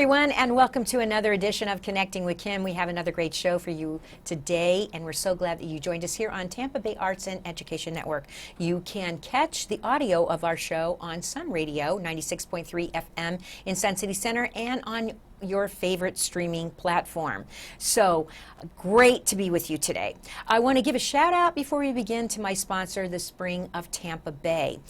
everyone, and welcome to another edition of Connecting with Kim. We have another great show for you today, and we're so glad that you joined us here on Tampa Bay Arts and Education Network. You can catch the audio of our show on Sun Radio, 96.3 FM in Sun City Center, and on your favorite streaming platform. So great to be with you today. I want to give a shout out before we begin to my sponsor, the Spring of Tampa Bay.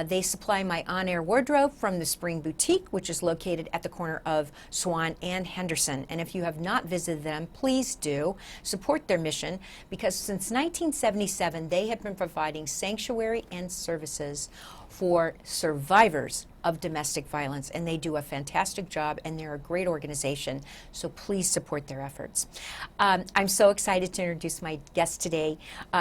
They supply my on-air wardrobe from the Spring Boutique, which is located at the corner of Swann and Henderson. And if you have not visited them, please do support their mission, because since 1977 they have been providing sanctuary and services for survivors of domestic violence, and they do a fantastic job, and they're a great organization, so please support their efforts. I'm so excited to introduce my guest today.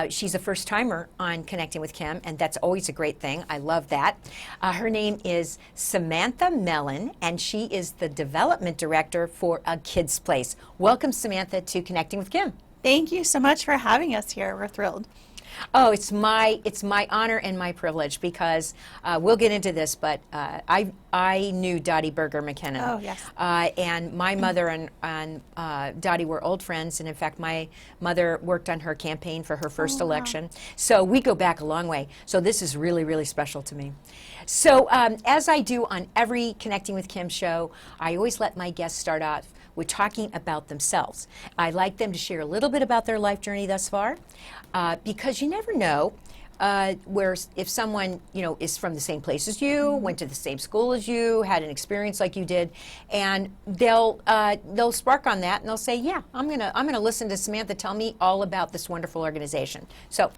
She's a first-timer on Connecting with Kim, and that's always a great thing. I love that. Her name is Samantha Mellen, and she is the Development Director for A Kid's Place. Welcome, Samantha, to Connecting with Kim. Thank you so much for having us here. We're thrilled. Oh, it's my honor and my privilege, because we'll get into this, but I knew Dottie Berger MacKinnon. Oh, yes. And my mother and Dottie were old friends, and in fact, my mother worked on her campaign for her first election. So we go back a long way. So this is really, really special to me. So as I do on every Connecting with Kim show, I always let my guests start off with talking about themselves. I like them to share a little bit about their life journey thus far, because you never know if someone is from the same place as you, went to the same school as you, had an experience like you did, and they'll spark on that, and they'll say, "Yeah, I'm gonna listen to Samantha tell me all about this wonderful organization." So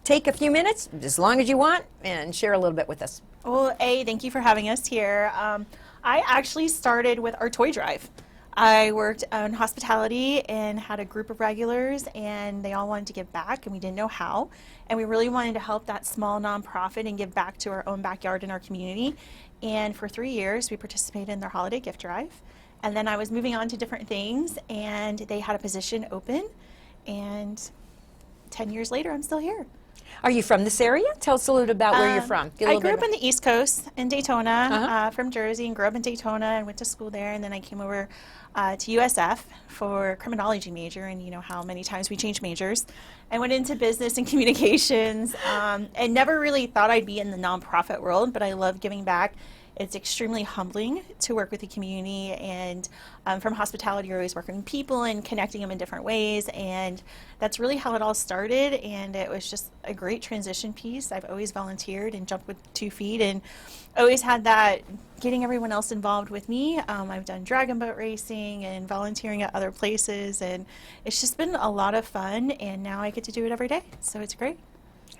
take a few minutes, as long as you want, and share a little bit with us. Well, thank you for having us here. I actually started with our toy drive. I worked in hospitality and had a group of regulars, and they all wanted to give back, and we didn't know how. And we really wanted to help that small nonprofit and give back to our own backyard in our community. And for 3 years, we participated in their holiday gift drive. And then I was moving on to different things, and they had a position open. And 10 years later, I'm still here. Are you from this area? Tell us a little bit about where you're from. I grew up in the East Coast in Daytona, from Jersey, and grew up in Daytona and went to school there. And then I came over to USF for a criminology major, and you know how many times we change majors. I went into business and communications, and never really thought I'd be in the nonprofit world, but I love giving back. It's extremely humbling to work with the community, and from hospitality, you're always working with people and connecting them in different ways, and that's really how it all started, and it was just a great transition piece. I've always volunteered and jumped with 2 feet, and always had that getting everyone else involved with me. I've done dragon boat racing and volunteering at other places, and it's just been a lot of fun, and now I get to do it every day, so it's great.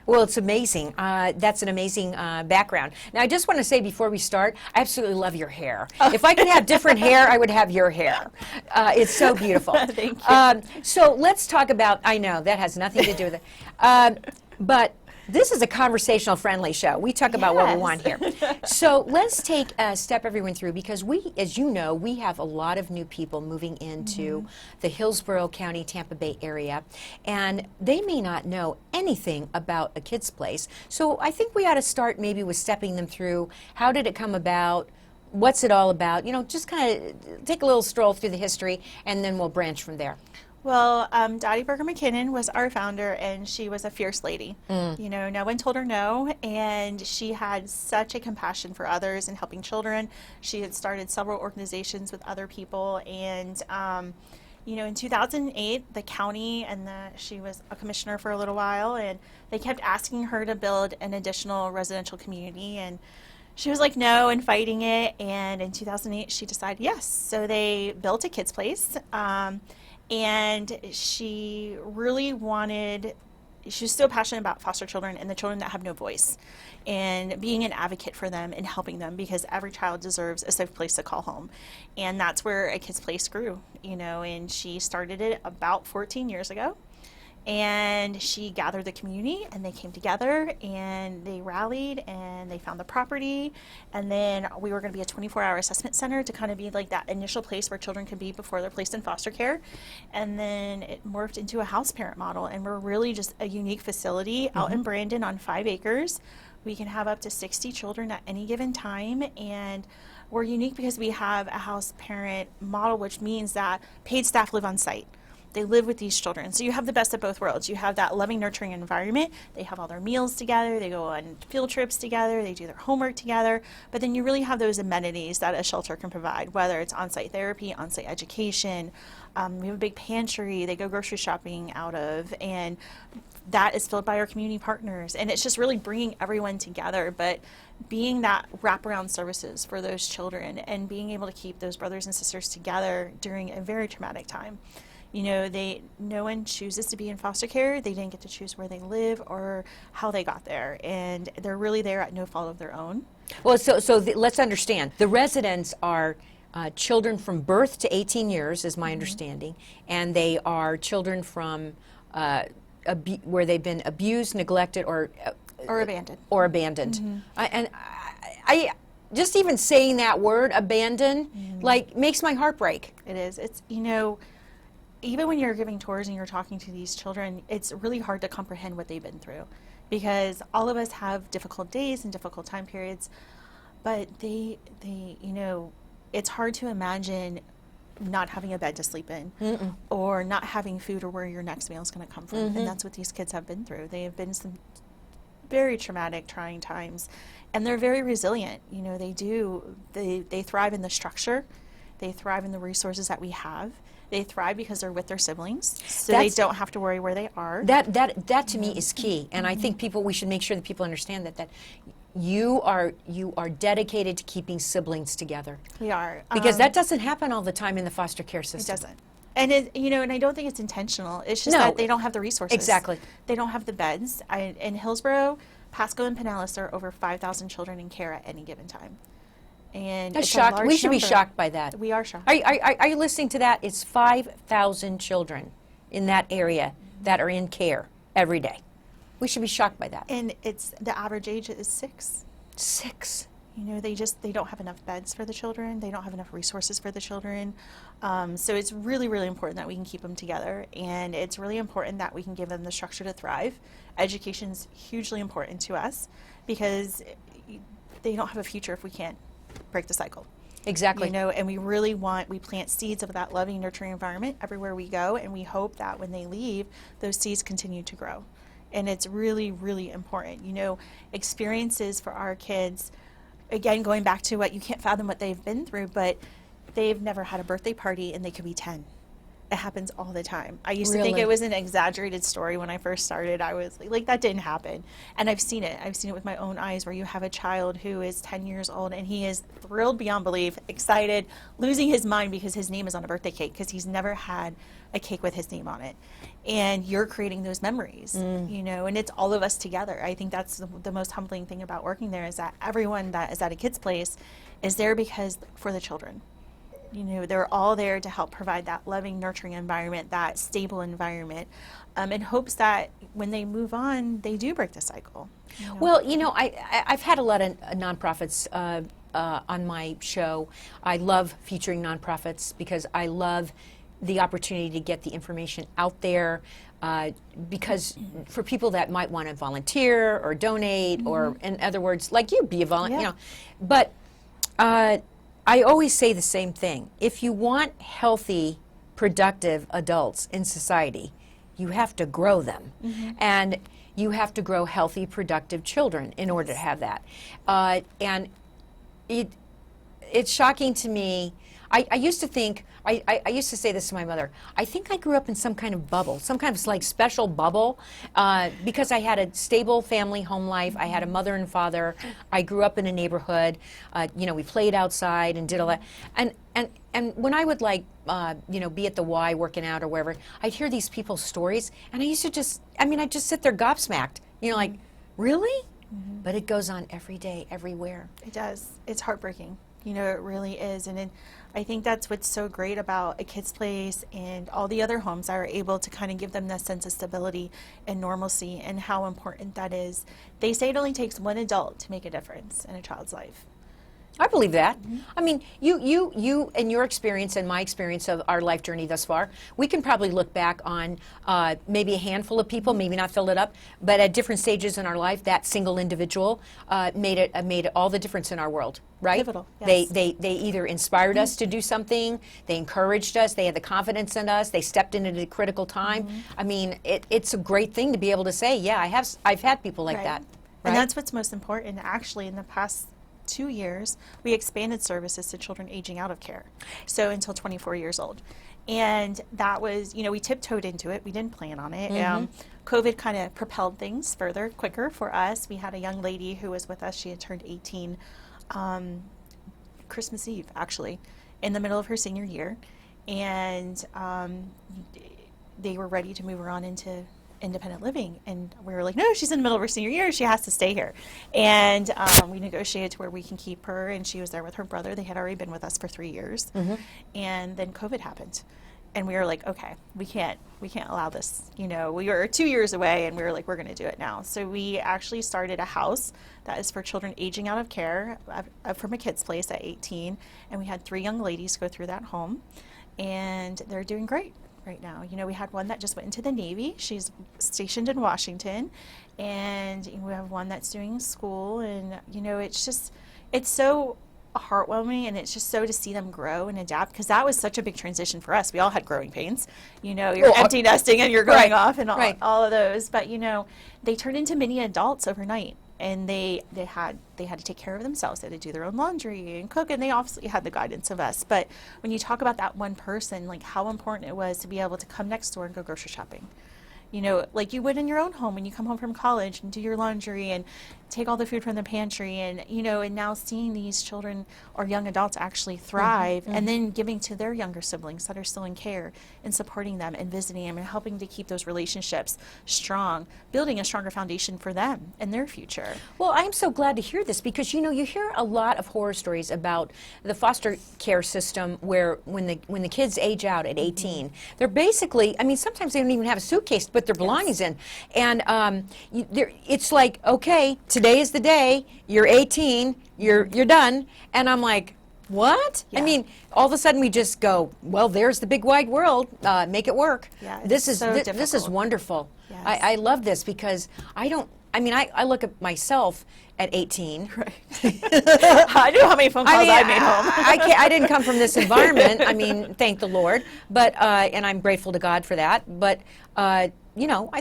Well, it's amazing. That's an amazing background. Now, I just want to say before we start, I absolutely love your hair. If I could have different hair, I would have your hair. It's so beautiful. Thank you. So let's talk about, I know that has nothing to do with it, but this is a conversational friendly show. We talk about what we want here. So let's take a step everyone through, because we, as you know, we have a lot of new people moving into the Hillsborough County, Tampa Bay area, and they may not know anything about A Kid's Place. So I think we ought to start maybe with stepping them through. How did it come about? What's it all about? You know, just kind of take a little stroll through the history, and then we'll branch from there. Well, Dottie Berger MacKinnon was our founder, and she was a fierce lady. You know, no one told her no, and she had such a compassion for others and helping children. She had started several organizations with other people, and you know, in 2008, the county and she was a commissioner for a little while, and they kept asking her to build an additional residential community, and she was like no and fighting it. And in 2008, she decided yes. So they built A Kid's Place. And she really she was so passionate about foster children and the children that have no voice, and being an advocate for them and helping them, because every child deserves a safe place to call home. And that's where A Kid's Place grew, you know, and she started it about 14 years ago. And she gathered the community, and they came together, and they rallied, and they found the property. And then we were going to be a 24-hour assessment center to kind of be like that initial place where children can be before they're placed in foster care. And then it morphed into a house parent model, and we're really just a unique facility out in Brandon on 5 acres We can have up to 60 children at any given time, and we're unique because we have a house parent model, which means that paid staff live on site. They live with these children. So you have the best of both worlds. You have that loving, nurturing environment. They have all their meals together. They go on field trips together. They do their homework together. But then you really have those amenities that a shelter can provide, whether it's on-site therapy, on-site education. We have a big pantry they go grocery shopping out of, and that is filled by our community partners. And it's just really bringing everyone together, but being that wraparound services for those children and being able to keep those brothers and sisters together during a very traumatic time. You know, no one chooses to be in foster care. They didn't get to choose where they live or how they got there, and they're really there at no fault of their own. Well, let's understand. The residents are children from birth to 18 years, is my understanding, and they are children from where they've been abused, neglected, or abandoned. I just even saying that word, abandoned, like makes my heart break. It is. It's, you know, even when you're giving tours and you're talking to these children, it's really hard to comprehend what they've been through, because all of us have difficult days and difficult time periods, but they you know, it's hard to imagine not having a bed to sleep in, or not having food, or where your next meal is going to come from. And that's what these kids have been through. They have been some very traumatic, trying times, and they're very resilient. You know, they thrive in the structure. They thrive in the resources that we have. They thrive because they're with their siblings, so they don't have to worry where they are. That to me is key, and I think we should make sure that people understand that you are dedicated to keeping siblings together. We are, because that doesn't happen all the time in the foster care system. It doesn't, and you know, and I don't think it's intentional. It's just that they don't have the resources. Exactly. They don't have the beds. In Hillsborough, Pasco, and Pinellas, there are over 5,000 children in care at any given time. And that's it's shocked. We should be shocked by that. We are shocked. Are you listening to that? It's 5,000 children in that area that are in care every day. We should be shocked by that. And it's the average age is 6. 6. You know, they don't have enough beds for the children. They don't have enough resources for the children. So it's really, really important that we can keep them together, and it's really important that we can give them the structure to thrive. Education's hugely important to us, because they don't have a future if we can't break the cycle. Exactly. You know, and we plant seeds of that loving, nurturing environment everywhere we go, and we hope that when they leave, those seeds continue to grow. And it's really, really important. You know, experiences for our kids, again, going back to what you can't fathom what they've been through, but they've never had a birthday party and they could be 10. It happens all the time. I used to think it was an exaggerated story when I first started. I was like, that didn't happen. And I've seen it. I've seen it with my own eyes, where you have a child who is 10 years old and he is thrilled beyond belief, excited, losing his mind because his name is on a birthday cake, because he's never had a cake with his name on it. And you're creating those memories, you know, and it's all of us together. I think that's the most humbling thing about working there, is that everyone that is at a kid's place is there because for the children. You know, they're all there to help provide that loving, nurturing environment, that stable environment, in hopes that when they move on, they do break the cycle. You know? Well, you know, I've had a lot of nonprofits on my show. I love featuring nonprofits because I love the opportunity to get the information out there, because for people that might want to volunteer or donate, or in other words, like you, be a volunteer, you know. But I always say the same thing. If you want healthy, productive adults in society, you have to grow them. And you have to grow healthy, productive children in order to have that. And it's shocking to me. I used to think, I used to say this to my mother, I think I grew up in some kind of bubble, some kind of like special bubble, because I had a stable family home life. I had a mother and father. I grew up in a neighborhood. You know, we played outside and did all that. And when I would like, you know, be at the Y working out or wherever, I'd hear these people's stories, and I used to I'd just sit there gobsmacked, you know, like, really? But it goes on every day, everywhere. It does. It's heartbreaking. You know, it really is. And I think that's what's so great about a kid's place and all the other homes that are able to kind of give them that sense of stability and normalcy, and how important that is. They say it only takes one adult to make a difference in a child's life. I believe that. I mean, you, and your experience and my experience of our life journey thus far, we can probably look back on maybe a handful of people, maybe not fill it up, but at different stages in our life, that single individual made all the difference in our world, right? Pivotal, yes. They either inspired us to do something, they encouraged us, they had the confidence in us, they stepped in at a critical time. I mean, it's a great thing to be able to say, yeah, I've had people like that. Right? And that's what's most important. Actually, in the past 2 years, we expanded services to children aging out of care, so until 24 years old. And that was, we tiptoed into it. We didn't plan on it. COVID kind of propelled things further, quicker for us. We had a young lady who was with us. She had turned 18 Christmas Eve, actually, in the middle of her senior year. And they were ready to move her on into independent living, and we were like, no, she's in the middle of her senior year, she has to stay here. And we negotiated to where we can keep her, and she was there with her brother. They had already been with us for 3 years. And then COVID happened, and we were like, okay, we can't allow this. We were 2 years away, and we were like, we're going to do it now. So we actually started a house that is for children aging out of care from a kid's place at 18, and we had 3 young ladies go through that home, and they're doing great right now. We had one that just went into the Navy. She's stationed in Washington, and we have one that's doing school, and it's so heartwarming, and it's just so to see them grow and adapt, because that was such a big transition for us. We all had growing pains. You're empty nesting and you're going off and all of those, but they turned into mini adults overnight. And they had to take care of themselves. They had to do their own laundry and cook, and they obviously had the guidance of us. But when you talk about that one person, like how important it was to be able to come next door and go grocery shopping, like you would in your own home when you come home from college and do your laundry and take all the food from the pantry, and and now seeing these children or young adults actually thrive, and then giving to their younger siblings that are still in care and supporting them and visiting them and helping to keep those relationships strong, building a stronger foundation for them and their future. Well, I'm so glad to hear this, because you hear a lot of horror stories about the foster care system where when the kids age out at 18, they're basically, sometimes they don't even have a suitcase to put their belongings in, and it's like, okay, today is the day, you're 18, you're done, and I'm like, what? Yeah. All of a sudden we just go, well, there's the big wide world, make it work. Yeah, this is so this is wonderful. Yes. I love this, because I look at myself at 18. Right. I knew how many phone calls I made home. I didn't come from this environment. Thank the Lord, but and I'm grateful to God for that. But I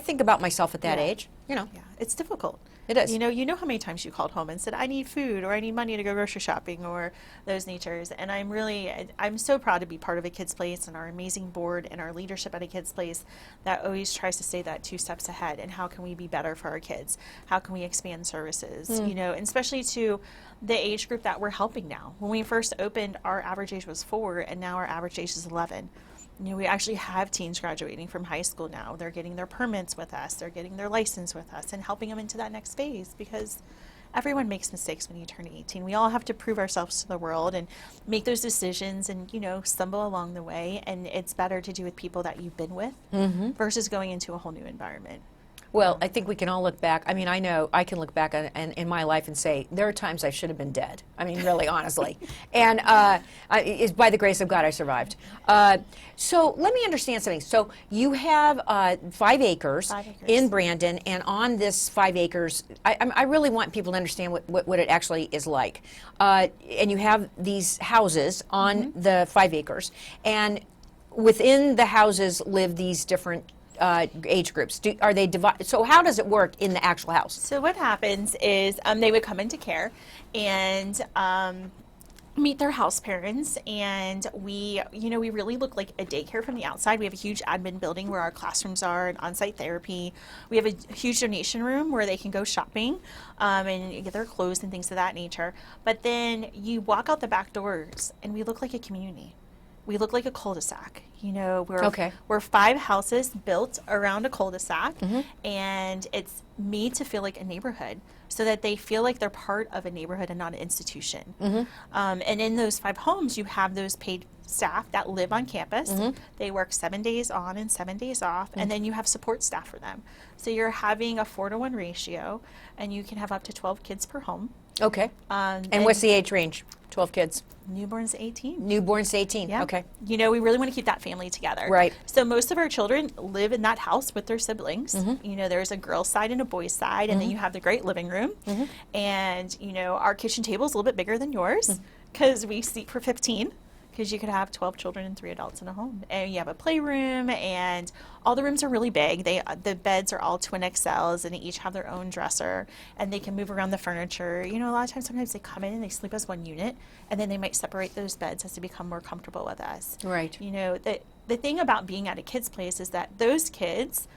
think about myself at that age. Yeah, it's difficult. It is. You know how many times you called home and said, I need food, or I need money to go grocery shopping, or those natures. And I'm so proud to be part of a Kids Place and our amazing board and our leadership at a Kids Place that always tries to stay that 2 steps ahead. And how can we be better for our kids? How can we expand services? And especially to the age group that we're helping now. When we first opened, our average age was 4, and now our average age is 11. We actually have teens graduating from high school now. They're getting their permits with us. They're getting their license with us and helping them into that next phase, because everyone makes mistakes when you turn 18. We all have to prove ourselves to the world and make those decisions and, stumble along the way. And it's better to do with people that you've been with versus going into a whole new environment. Well, I think we can all look back. I know I can look back in my life and say, there are times I should have been dead. Really, honestly. And it's by the grace of God I survived. So let me understand something. So you have 5 acres in Brandon, and on this 5 acres, I really want people to understand what it actually is like. And you have these houses on the 5 acres, and within the houses live these different age groups. Are they divided? So how does it work in the actual house? So what happens is they would come into care and meet their house parents, and we really look like a daycare from the outside. We have a huge admin building where our classrooms are and on-site therapy. We have a huge donation room where they can go shopping and get their clothes and things of that nature. But then you walk out the back doors and we look like a community. We look like a cul-de-sac. We're 5 houses built around a cul-de-sac, and it's made to feel like a neighborhood, so that they feel like they're part of a neighborhood and not an institution. And in those 5 homes, you have those paid staff that live on campus. They work 7 days on and 7 days off, and then you have support staff for them. So you're having a 4-to-1 ratio, and you can have up to 12 kids per home. Okay. And what's the age range? 12 kids. Newborns to 18. Newborns to 18. Yeah. Okay. You know, we really want to keep that family together. Right. So most of our children live in that house with their siblings. You know, there's a girl's side and a boy's side, and then you have the great living room. And, you know, our kitchen table is a little bit bigger than yours because we seat for 15. Because you could have 12 children and 3 adults in a home. And you have a playroom, and all the rooms are really big. The beds are all twin XLs, and they each have their own dresser, and they can move around the furniture. You know, a lot of times, sometimes they come in and they sleep as one unit, and then they might separate those beds as they become more comfortable with us. Right. You know, the thing about being at a kid's place is that those kids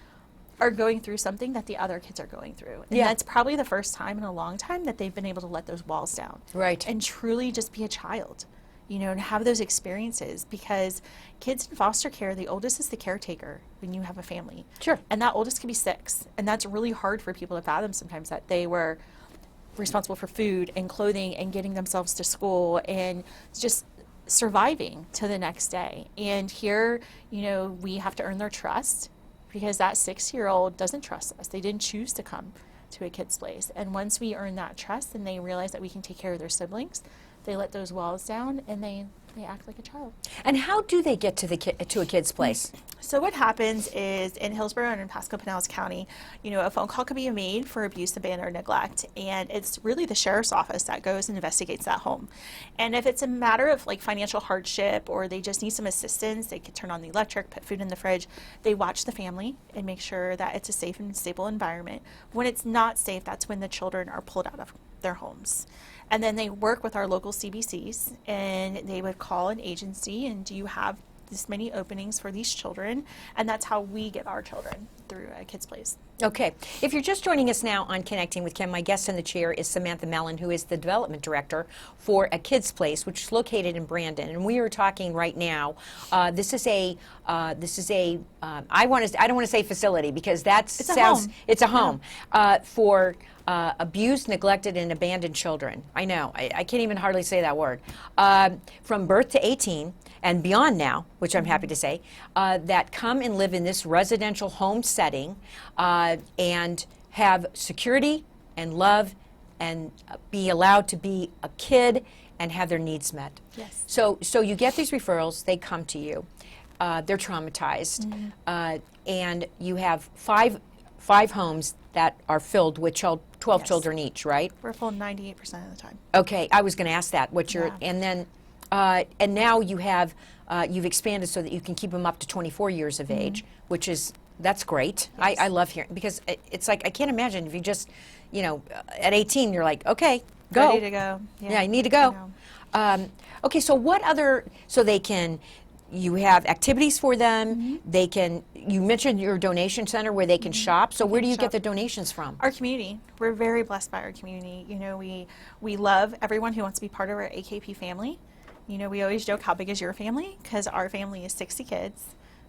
are going through something that the other kids are going through. And that's probably the first time in a long time that they've been able to let those walls down. Right. And truly just be a child. You know, and have those experiences, because kids in foster care, the oldest is the caretaker when you have a family. Sure. And that oldest can be 6. And that's really hard for people to fathom sometimes, that they were responsible for food and clothing and getting themselves to school and just surviving to the next day. And here, you know, we have to earn their trust, because that 6-year-old doesn't trust us. They didn't choose to come to a kid's place. And once we earn that trust and they realize that we can take care of their siblings, they let those walls down and they act like a child. And how do they get to a kid's place? So what happens is, in Hillsborough and in Pasco Pinellas County, you know, a phone call could be made for abuse, abandon, or neglect, and it's really the sheriff's office that goes and investigates that home. And if it's a matter of like financial hardship, or they just need some assistance, they could turn on the electric, put food in the fridge. They watch the family and make sure that it's a safe and stable environment. When it's not safe, that's when the children are pulled out of their homes. And then they work with our local CBCs, and they would call an agency, and do you have this many openings for these children? And that's how we get our children through a kid's place. Okay. If you're just joining us now on Connecting with Kim, my guest in the chair is Samantha Mellen, who is the development director for a kid's place, which is located in Brandon. And we are talking right now. This is a I don't want to say facility, because it's a home for abused, neglected, and abandoned children. I know. I can't even hardly say that word. From birth to 18 and beyond now, which I'm happy to say, that come and live in this residential home setting and have security and love and be allowed to be a kid and have their needs met. Yes. So you get these referrals, they come to you. They're traumatized. And you have five homes that are filled with 12 children each, right? We're full 98% of the time. Okay, I was going to ask that. And then, and now you have, you've expanded so that you can keep them up to 24 years of age, that's great. Yes. I love hearing, because it's like, I can't imagine if you just, you know, at 18, you're like, okay, go. Ready to go. Yeah, you need to go. Okay, so what other, you have activities for them. They can, you mentioned your donation center where they can shop. So where do you get the donations from? Our community. We're very blessed by our community. You know, we love everyone who wants to be part of our AKP family. You know, we always joke, how big is your family? Because our family is 60 kids,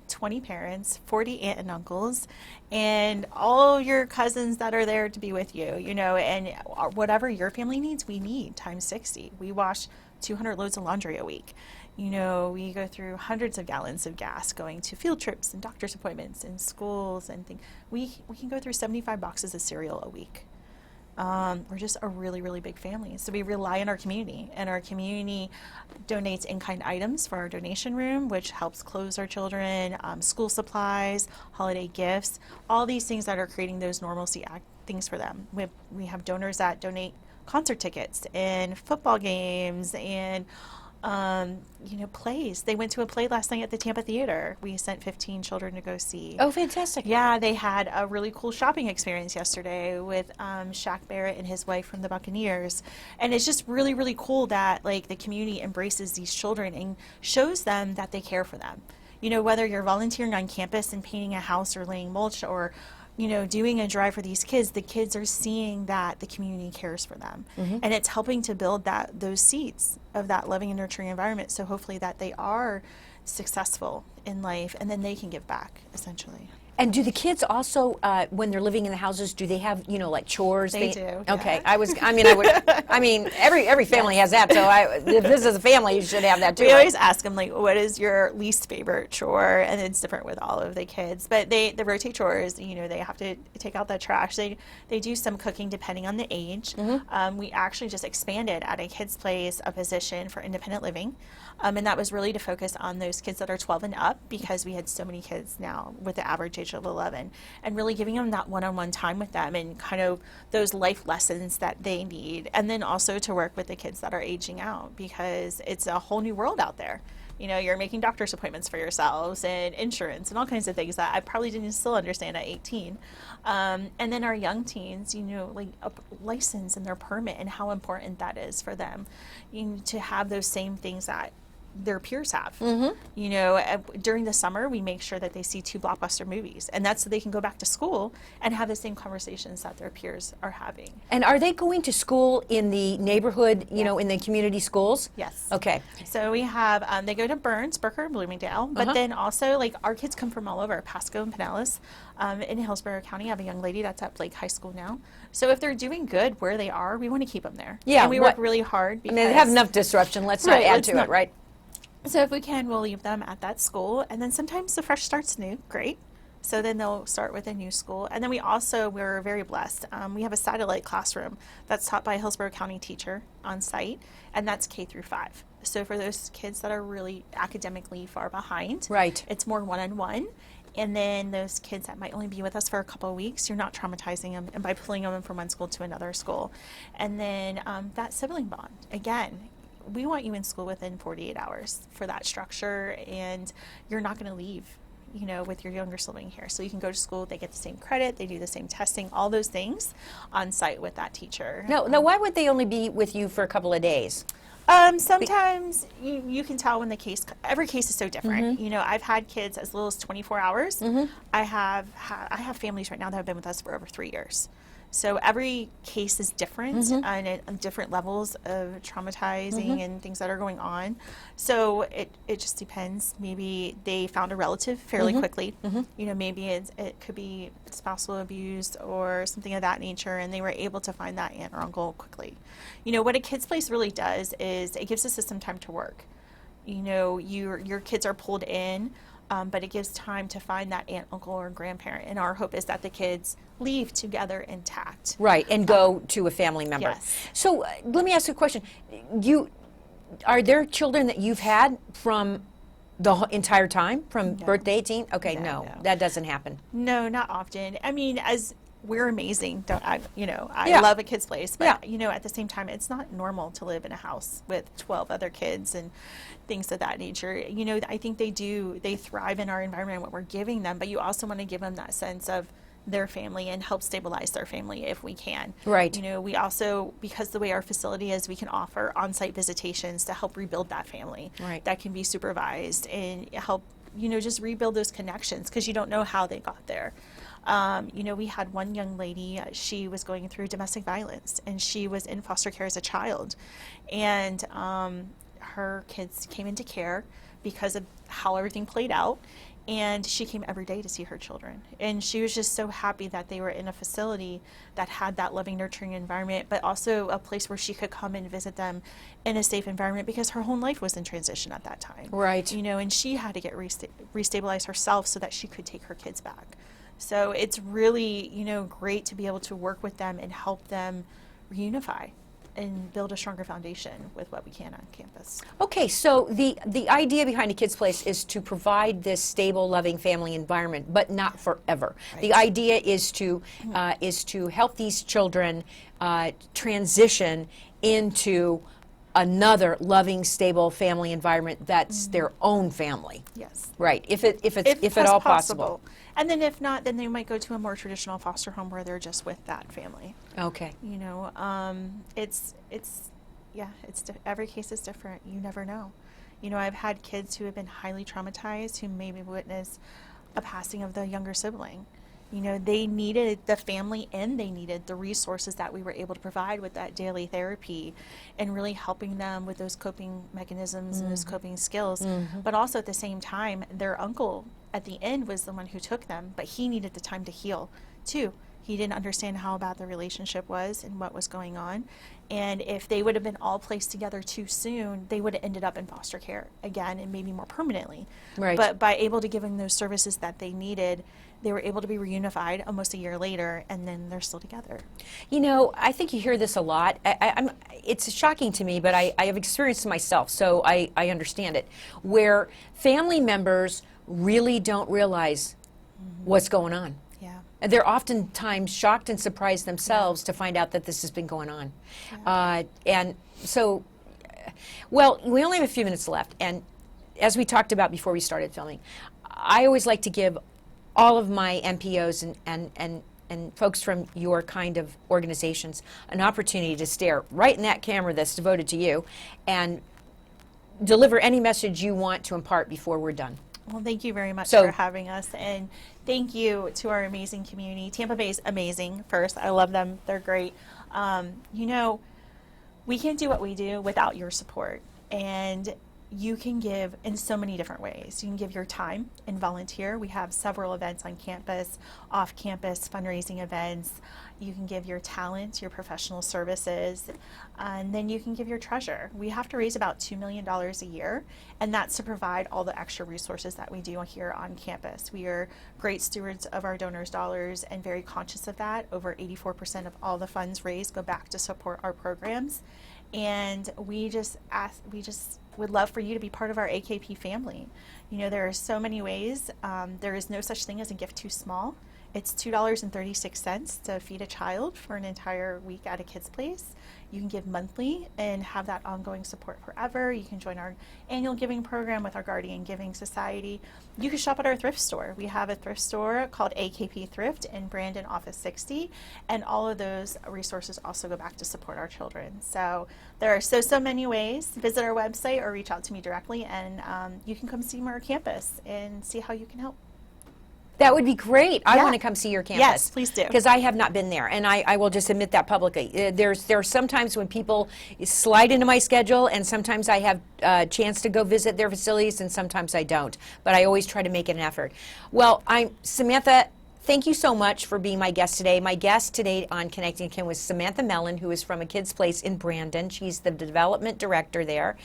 20 parents, 40 aunt and uncles, and all your cousins that are there to be with you, you know, and whatever your family needs, we need times 60. We wash 200 loads of laundry a week. You know, we go through hundreds of gallons of gas going to field trips and doctor's appointments and schools and things. We can go through 75 boxes of cereal a week. We're just a really, really big family. So we rely on our community, and our community donates in-kind items for our donation room, which helps clothe our children, school supplies, holiday gifts, all these things that are creating those normalcy things for them. We have donors that donate concert tickets and football games and you know, plays. They went to a play last night at the Tampa Theater. We sent 15 children to go see. Oh, fantastic. Yeah, they had a really cool shopping experience yesterday with Shaq Barrett and his wife from the Buccaneers. And it's just really, really cool that like the community embraces these children and shows them that they care for them. You know, whether you're volunteering on campus and painting a house or laying mulch or, you know, doing a drive for these kids, the kids are seeing that the community cares for them. And it's helping to build those seeds of that loving and nurturing environment, so hopefully that they are successful in life and then they can give back, essentially. And do the kids also, when they're living in the houses, do they have, you know, like chores? They do, Okay. yeah. Every family has that. So if this is a family, you should have that too. We right? always ask them, like, what is your least favorite chore? And it's different with all of the kids. But they rotate chores. You know, they have to take out the trash. They do some cooking depending on the age. We actually just expanded at a kids' place a position for independent living. And that was really to focus on those kids that are 12 and up, because we had so many kids now with the average age of 11, and really giving them that one-on-one time with them and kind of those life lessons that they need. And then also to work with the kids that are aging out, because it's a whole new world out there. You know, you're making doctor's appointments for yourselves and insurance and all kinds of things that I probably didn't still understand at 18. And then our young teens, you know, like a license and their permit and how important that is for them, you know, to have those same things that their peers have. You know, during the summer, we make sure that they see 2 blockbuster movies, and that's so they can go back to school and have the same conversations that their peers are having. And are they going to school in the neighborhood, you know, in the community schools? Yes. Okay. So we have, they go to Burns, Booker, and Bloomingdale, but then also, like, our kids come from all over, Pasco and Pinellas. In Hillsborough County, I have a young lady that's at Blake High School now. So if they're doing good where they are, we want to keep them there. Yeah. And we work really hard because they have enough disruption. Let's not add to it, right? So if we can, we'll leave them at that school. And then sometimes the fresh start's new. Great. So then they'll start with a new school. And then we're very blessed. We have a satellite classroom that's taught by a Hillsborough County teacher on site, and that's K through 5. So for those kids that are really academically far behind, right, it's more one-on-one. And then those kids that might only be with us for a couple of weeks, you're not traumatizing them and by pulling them from one school to another school. And then that sibling bond, again, we want you in school within 48 hours for that structure, and you're not going to leave, you know, with your younger sibling here. So you can go to school, they get the same credit, they do the same testing, all those things on site with that teacher. Now, why would they only be with you for a couple of days? Sometimes you can tell when every case is so different. You know, I've had kids as little as 24 hours. I have families right now that have been with us for over 3 years. So every case is different and different levels of traumatizing and things that are going on. So it just depends. Maybe they found a relative fairly quickly. You know, maybe it could be spousal abuse or something of that nature, and they were able to find that aunt or uncle quickly. You know, what a kids place really does is it gives the system time to work. You know, your kids are pulled in, but it gives time to find that aunt, uncle, or grandparent. And our hope is that the kids leave together intact. Right, and go to a family member. Yes. So let me ask you a question. Are there children that you've had from the entire time, from birth to 18? Okay, no, that doesn't happen. No, not often. I mean, as we're amazing. I love a kid's place, but you know, at the same time, it's not normal to live in a house with 12 other kids and things of that nature. You know, I think they thrive in our environment, what we're giving them, but you also want to give them that sense of their family and help stabilize their family if we can. Right. You know, we also, because the way our facility is, we can offer on-site visitations to help rebuild that family. Right. That can be supervised and help, you know, just rebuild those connections, because you don't know how they got there. You know, we had one young lady, she was going through domestic violence, and she was in foster care as a child. And her kids came into care because of how everything played out. And she came every day to see her children. And she was just so happy that they were in a facility that had that loving, nurturing environment, but also a place where she could come and visit them in a safe environment, because her whole life was in transition at that time. Right. You know, and she had to get restabilized herself so that she could take her kids back. So it's really, you know, great to be able to work with them and help them reunify and build a stronger foundation with what we can on campus. Okay, so the idea behind a kid's place is to provide this stable, loving family environment, but not forever. Right. The idea is to help these children transition into another loving, stable family environment that's their own family. Yes. Right. If at all possible. And then if not, then they might go to a more traditional foster home where they're just with that family. Okay. You know, every case is different. You never know. You know, I've had kids who have been highly traumatized who maybe witnessed a passing of the younger sibling. You know, they needed the family and they needed the resources that we were able to provide with that daily therapy and really helping them with those coping mechanisms and those coping skills. But also at the same time, their uncle at the end was the one who took them, but he needed the time to heal too. He didn't understand how bad the relationship was and what was going on. And if they would have been all placed together too soon, they would have ended up in foster care again, and maybe more permanently. Right. But by able to give them those services that they needed, they were able to be reunified almost a year later, and then they're still together. You know, I think you hear this a lot. It's shocking to me, but I have experienced it myself, so I understand it, where family members really don't realize what's going on. Yeah. And they're oftentimes shocked and surprised themselves to find out that this has been going on. And so, well, we only have a few minutes left, and as we talked about before we started filming, I always like to give all of my MPOs and folks from your kind of organizations an opportunity to stare right in that camera that's devoted to you and deliver any message you want to impart before we're done. Well, thank you very much for having us, and thank you to our amazing community. Tampa Bay is amazing. First, I love them. They're great. You know, we can't do what we do without your support, and you can give in so many different ways. You can give your time and volunteer. We have several events on campus, off campus, fundraising events. You can give your talent, your professional services, and then you can give your treasure. We have to raise about $2 million a year, and that's to provide all the extra resources that we do here on campus. We are great stewards of our donors' dollars and very conscious of that. Over 84% of all the funds raised go back to support our programs. And we just would love for you to be part of our AKP family. You know, there are so many ways. There is no such thing as a gift too small. It's $2.36 to feed a child for an entire week at a kid's place. You can give monthly and have that ongoing support forever. You can join our annual giving program with our Guardian Giving Society. You can shop at our thrift store. We have a thrift store called AKP Thrift in Brandon Office 60, and all of those resources also go back to support our children. So there are so many ways. Visit our website or reach out to me directly, and you can come see our campus and see how you can help. That would be great. I want to come see your campus. Yes, please do. Because I have not been there, and I will just admit that publicly. There are some times when people slide into my schedule, and sometimes I have a chance to go visit their facilities, and sometimes I don't. But I always try to make an effort. Well, Samantha, thank you so much for being my guest today. My guest today on Connecting Kin was Samantha Mellen, who is from A Kid's Place in Brandon. She's the development director there,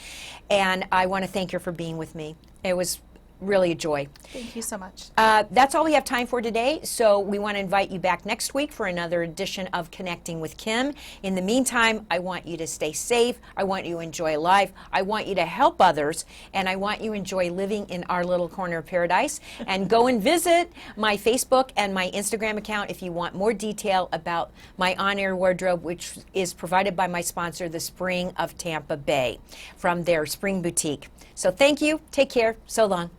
and I want to thank her for being with me. It was really a joy. Thank you so much. That's all we have time for today, so we want to invite you back next week for another edition of Connecting with Kim. In the meantime, I want you to stay safe. I want you to enjoy life. I want you to help others, and I want you to enjoy living in our little corner of paradise. And go and visit my Facebook and my Instagram account if you want more detail about my on-air wardrobe, which is provided by my sponsor, the Spring of Tampa Bay, from their Spring Boutique. So thank you. Take care. So long.